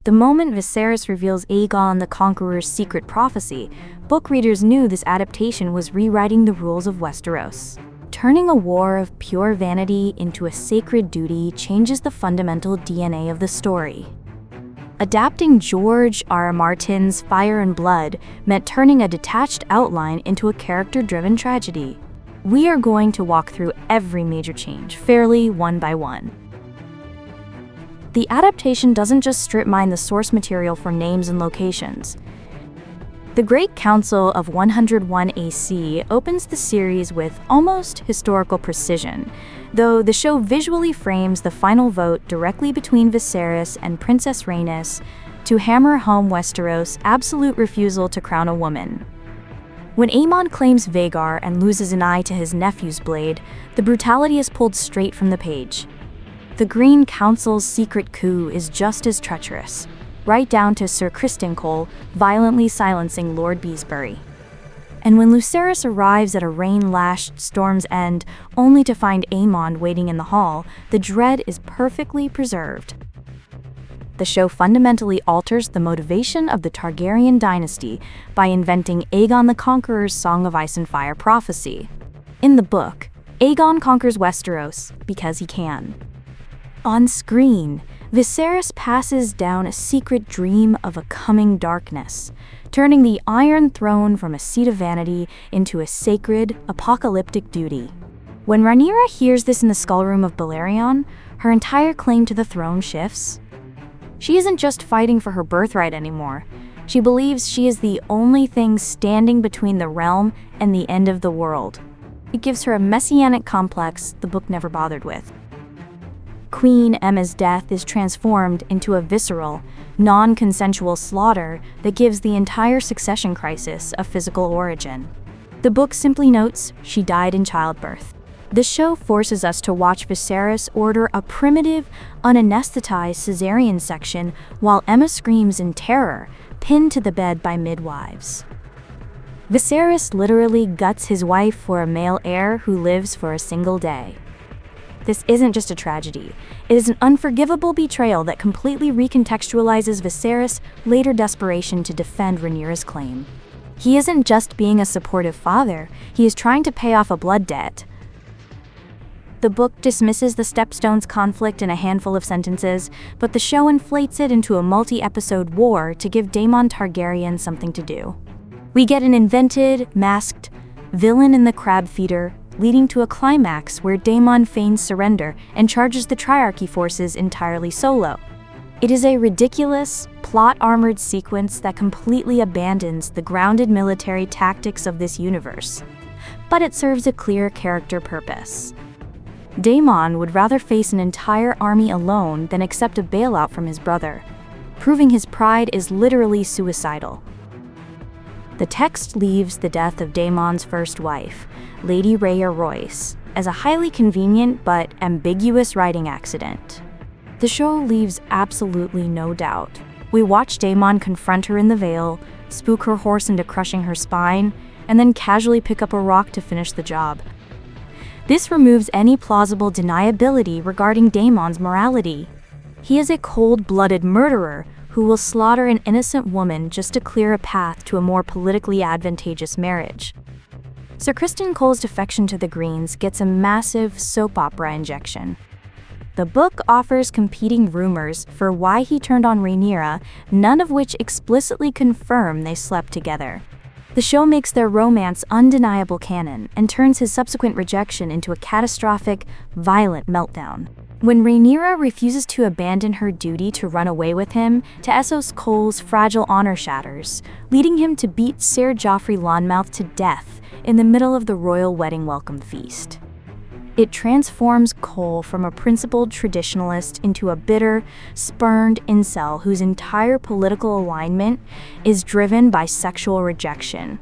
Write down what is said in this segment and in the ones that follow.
The moment Viserys reveals Aegon the Conqueror's secret prophecy, book readers knew this adaptation was rewriting the rules of Westeros. Turning a war of pure vanity into a sacred duty changes the fundamental DNA of the story. Adapting George R.R. Martin's Fire and Blood meant turning a detached outline into a character-driven tragedy. We are going to walk through every major change, fairly one by one. The adaptation doesn't just strip mine the source material for names and locations. The Great Council of 101 AC opens the series with almost historical precision, though the show visually frames the final vote directly between Viserys and Princess Rhaenys to hammer home Westeros' absolute refusal to crown a woman. When Aemond claims Vhagar and loses an eye to his nephew's blade, the brutality is pulled straight from the page. The Green Council's secret coup is just as treacherous, right down to Sir Criston violently silencing Lord Beesbury. And when Lucerys arrives at a rain-lashed Storm's End, only to find Aemond waiting in the hall, the dread is perfectly preserved. The show fundamentally alters the motivation of the Targaryen dynasty by inventing Aegon the Conqueror's Song of Ice and Fire prophecy. In the book, Aegon conquers Westeros because he can. On screen, Viserys passes down a secret dream of a coming darkness, turning the Iron Throne from a seat of vanity into a sacred, apocalyptic duty. When Rhaenyra hears this in the skullroom of Balerion, her entire claim to the throne shifts. She isn't just fighting for her birthright anymore. She believes she is the only thing standing between the realm and the end of the world. It gives her a messianic complex the book never bothered with. Queen Aemma's death is transformed into a visceral, non-consensual slaughter that gives the entire succession crisis a physical origin. The book simply notes she died in childbirth. The show forces us to watch Viserys order a primitive, unanesthetized cesarean section while Aemma screams in terror, pinned to the bed by midwives. Viserys literally guts his wife for a male heir who lives for a single day. This isn't just a tragedy. It is an unforgivable betrayal that completely recontextualizes Viserys' later desperation to defend Rhaenyra's claim. He isn't just being a supportive father, he is trying to pay off a blood debt. The book dismisses the Stepstones conflict in a handful of sentences, but the show inflates it into a multi-episode war to give Daemon Targaryen something to do. We get an invented, masked villain in the crab feeder, leading to a climax where Daemon feigns surrender and charges the Triarchy forces entirely solo. It is a ridiculous, plot-armored sequence that completely abandons the grounded military tactics of this universe. But it serves a clear character purpose. Daemon would rather face an entire army alone than accept a bailout from his brother, proving his pride is literally suicidal. The text leaves the death of Daemon's first wife, Lady Rhaenyra Royce, as a highly convenient but ambiguous writing accident. The show leaves absolutely no doubt. We watch Daemon confront her in the Vale, spook her horse into crushing her spine, and then casually pick up a rock to finish the job. This removes any plausible deniability regarding Daemon's morality. He is a cold-blooded murderer who will slaughter an innocent woman just to clear a path to a more politically advantageous marriage. Sir Criston Cole's defection to the Greens gets a massive soap opera injection. The book offers competing rumors for why he turned on Rhaenyra, none of which explicitly confirm they slept together. The show makes their romance undeniable canon and turns his subsequent rejection into a catastrophic, violent meltdown. When Rhaenyra refuses to abandon her duty to run away with him, Essos Cole's fragile honor shatters, leading him to beat Ser Joffrey Lonmouth to death in the middle of the royal wedding welcome feast. It transforms Cole from a principled traditionalist into a bitter, spurned incel whose entire political alignment is driven by sexual rejection.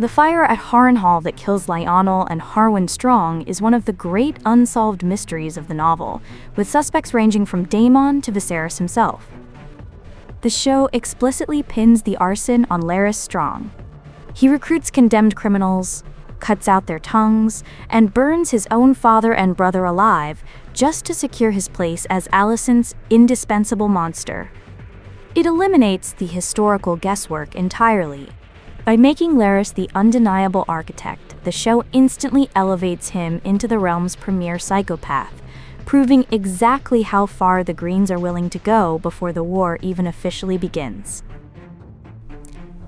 The fire at Harrenhal that kills Lionel and Harwin Strong is one of the great unsolved mysteries of the novel, with suspects ranging from Daemon to Viserys himself. The show explicitly pins the arson on Larys Strong. He recruits condemned criminals, cuts out their tongues, and burns his own father and brother alive just to secure his place as Alicent's indispensable monster. It eliminates the historical guesswork entirely. By making Larys the undeniable architect, the show instantly elevates him into the realm's premier psychopath, proving exactly how far the Greens are willing to go before the war even officially begins.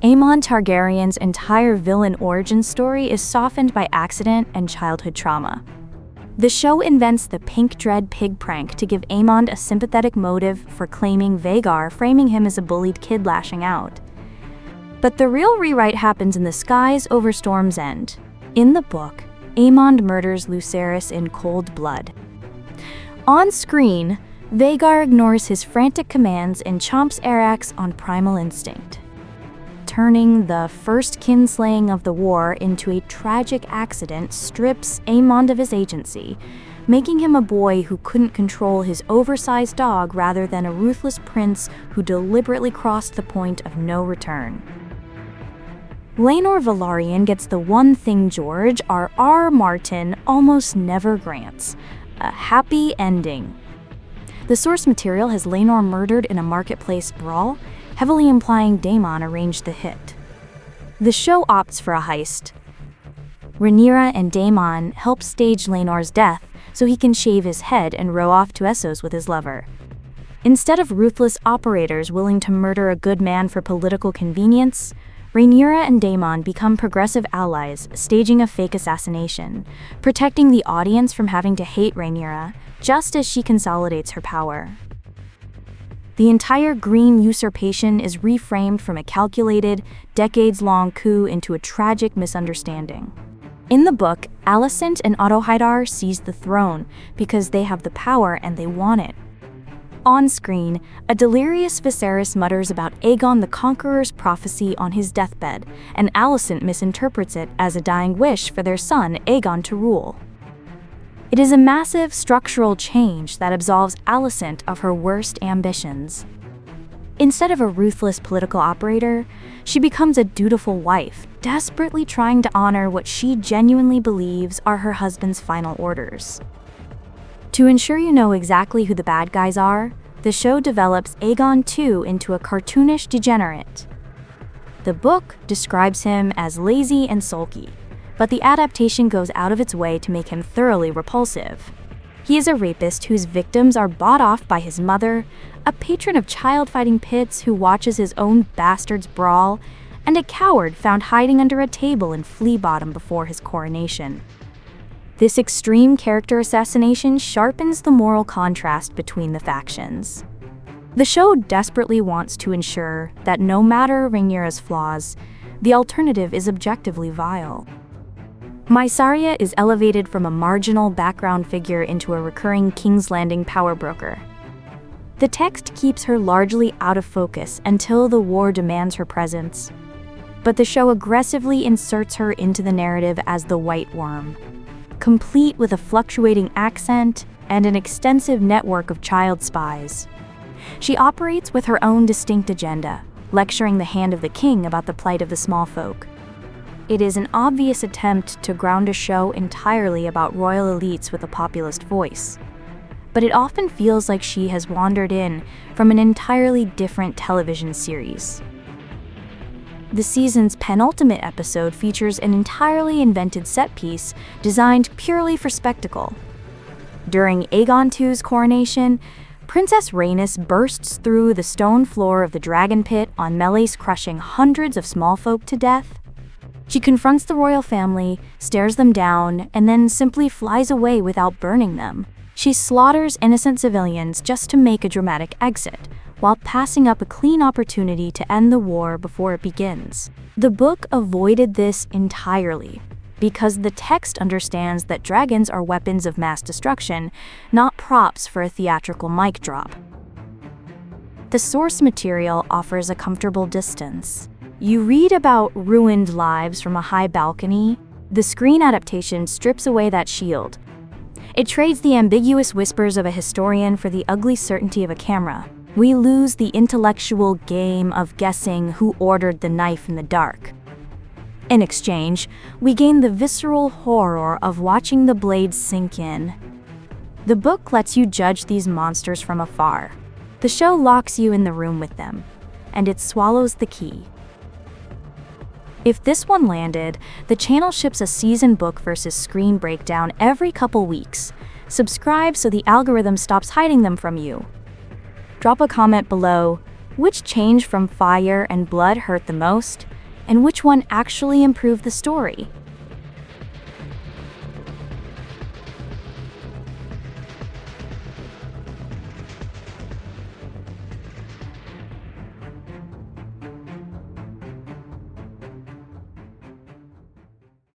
Aemond Targaryen's entire villain origin story is softened by accident and childhood trauma. The show invents the pink dread pig prank to give Aemond a sympathetic motive for claiming Vhagar, framing him as a bullied kid lashing out. But the real rewrite happens in the skies over Storm's End. In the book, Aemond murders Lucerys in cold blood. On screen, Vhagar ignores his frantic commands and chomps Arax on primal instinct, turning the first kinslaying of the war into a tragic accident strips Aemond of his agency, making him a boy who couldn't control his oversized dog rather than a ruthless prince who deliberately crossed the point of no return. Laenor Velaryon gets the one thing George R.R. Martin almost never grants: a happy ending. The source material has Laenor murdered in a marketplace brawl, heavily implying Daemon arranged the hit. The show opts for a heist. Rhaenyra and Daemon help stage Laenor's death so he can shave his head and row off to Essos with his lover. Instead of ruthless operators willing to murder a good man for political convenience, Rhaenyra and Daemon become progressive allies, staging a fake assassination, protecting the audience from having to hate Rhaenyra just as she consolidates her power. The entire Green usurpation is reframed from a calculated, decades-long coup into a tragic misunderstanding. In the book, Alicent and Autohydar seize the throne because they have the power and they want it. On screen, a delirious Viserys mutters about Aegon the Conqueror's prophecy on his deathbed, and Alicent misinterprets it as a dying wish for their son Aegon to rule. It is a massive structural change that absolves Alicent of her worst ambitions. Instead of a ruthless political operator, she becomes a dutiful wife, desperately trying to honor what she genuinely believes are her husband's final orders. To ensure you know exactly who the bad guys are, the show develops Aegon II into a cartoonish degenerate. The book describes him as lazy and sulky, but the adaptation goes out of its way to make him thoroughly repulsive. He is a rapist whose victims are bought off by his mother, a patron of child-fighting pits who watches his own bastards brawl, and a coward found hiding under a table in Flea Bottom before his coronation. This extreme character assassination sharpens the moral contrast between the factions. The show desperately wants to ensure that no matter Rhaenyra's flaws, the alternative is objectively vile. Mysaria is elevated from a marginal background figure into a recurring King's Landing power broker. The text keeps her largely out of focus until the war demands her presence, but the show aggressively inserts her into the narrative as the White Worm, complete with a fluctuating accent and an extensive network of child spies. She operates with her own distinct agenda, lecturing the Hand of the King about the plight of the small folk. It is an obvious attempt to ground a show entirely about royal elites with a populist voice, but it often feels like she has wandered in from an entirely different television series. The season's penultimate episode features an entirely invented set piece designed purely for spectacle. During Aegon II's coronation, Princess Rhaenys bursts through the stone floor of the Dragonpit on melees, crushing hundreds of small folk to death. She confronts the royal family, stares them down, and then simply flies away without burning them. She slaughters innocent civilians just to make a dramatic exit, while passing up a clean opportunity to end the war before it begins. The book avoided this entirely, because the text understands that dragons are weapons of mass destruction, not props for a theatrical mic drop. The source material offers a comfortable distance. You read about ruined lives from a high balcony. The screen adaptation strips away that shield. It trades the ambiguous whispers of a historian for the ugly certainty of a camera. We lose the intellectual game of guessing who ordered the knife in the dark. In exchange, we gain the visceral horror of watching the blades sink in. The book lets you judge these monsters from afar. The show locks you in the room with them, and it swallows the key. If this one landed, the channel ships a season book versus screen breakdown every couple weeks. Subscribe so the algorithm stops hiding them from you. Drop a comment below. Which change from fire and blood hurt the most? And which one actually improved the story?